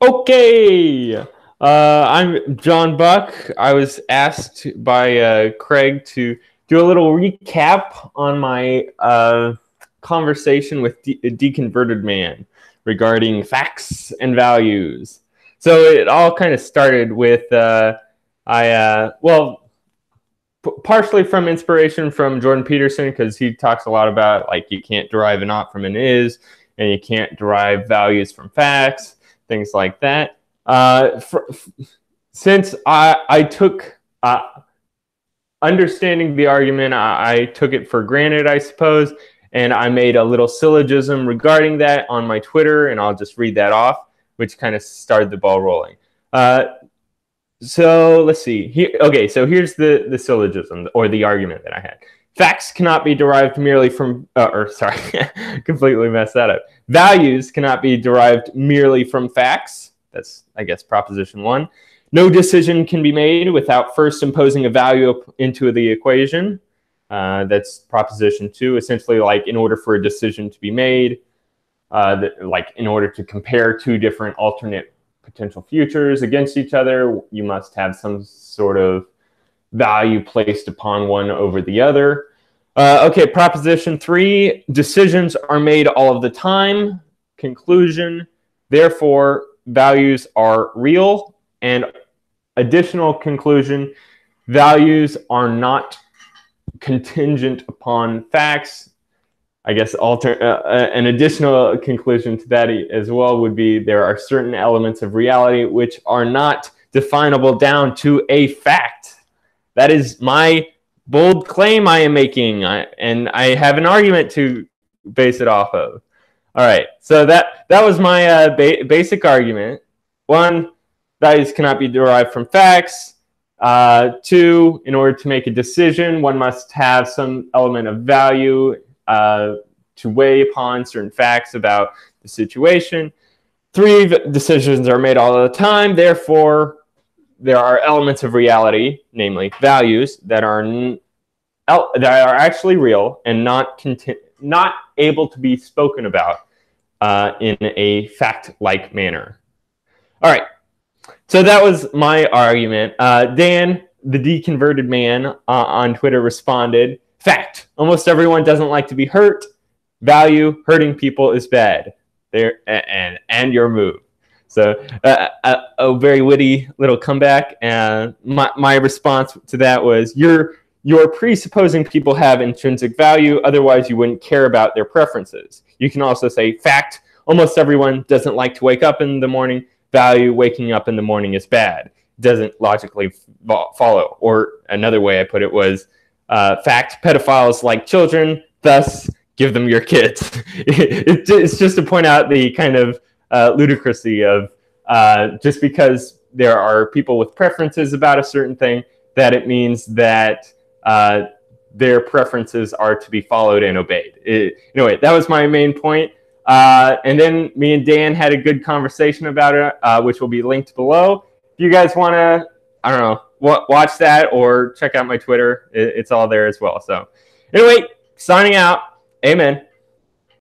Okay, I'm John Buck. I was asked by Craig to do a little recap on my conversation with Deconverted Man regarding facts and values. So it all kind of started with partially from inspiration from Jordan Peterson, because he talks a lot about like you can't derive an ought from an is, and you can't derive values from facts, things like that. Since I took understanding the argument, I took it for granted, I suppose, and I made a little syllogism regarding that on my Twitter, and I'll just read that off, which kind of started the ball rolling. So let's see. So here's the syllogism or the argument that I had. Facts cannot be derived merely from, completely messed that up. Values cannot be derived merely from facts. That's, I guess, proposition one. No decision can be made without first imposing a value into the equation. That's proposition two. Essentially, like in order for a decision to be made, like in order to compare two different alternate potential futures against each other, you must have some sort of value placed upon one over the other. Okay, proposition three, decisions are made all of the time. Conclusion, therefore, values are real. And additional conclusion, values are not contingent upon facts. I guess an additional conclusion to that as well would be there are certain elements of reality which are not definable down to a fact. That is my bold claim I am making, and I have an argument to base it off of. All right, so that was my basic argument. One, values cannot be derived from facts. Two, in order to make a decision, one must have some element of value to weigh upon certain facts about the situation. Three, decisions are made all the time. Therefore, there are elements of reality, namely values, that are actually real and not able to be spoken about in a fact-like manner. All right. So that was my argument. Dan, the Deconverted Man, on Twitter responded, fact, almost everyone doesn't like to be hurt. Value, hurting people is bad. There and your move. So a very witty little comeback. And my response to that was, you're presupposing people have intrinsic value. Otherwise, you wouldn't care about their preferences. You can also say, fact, almost everyone doesn't like to wake up in the morning. Value, waking up in the morning is bad. Doesn't logically follow. Or another way I put it was, fact, pedophiles like children, thus give them your kids. It's just to point out the kind of ludicrousy of just because there are people with preferences about a certain thing, that it means that their preferences are to be followed and obeyed. Anyway, that was my main point. And then me and Dan had a good conversation about it, which will be linked below. If you guys want to, I don't know, watch that or check out my Twitter, it's all there as well. So anyway, signing out. Amen.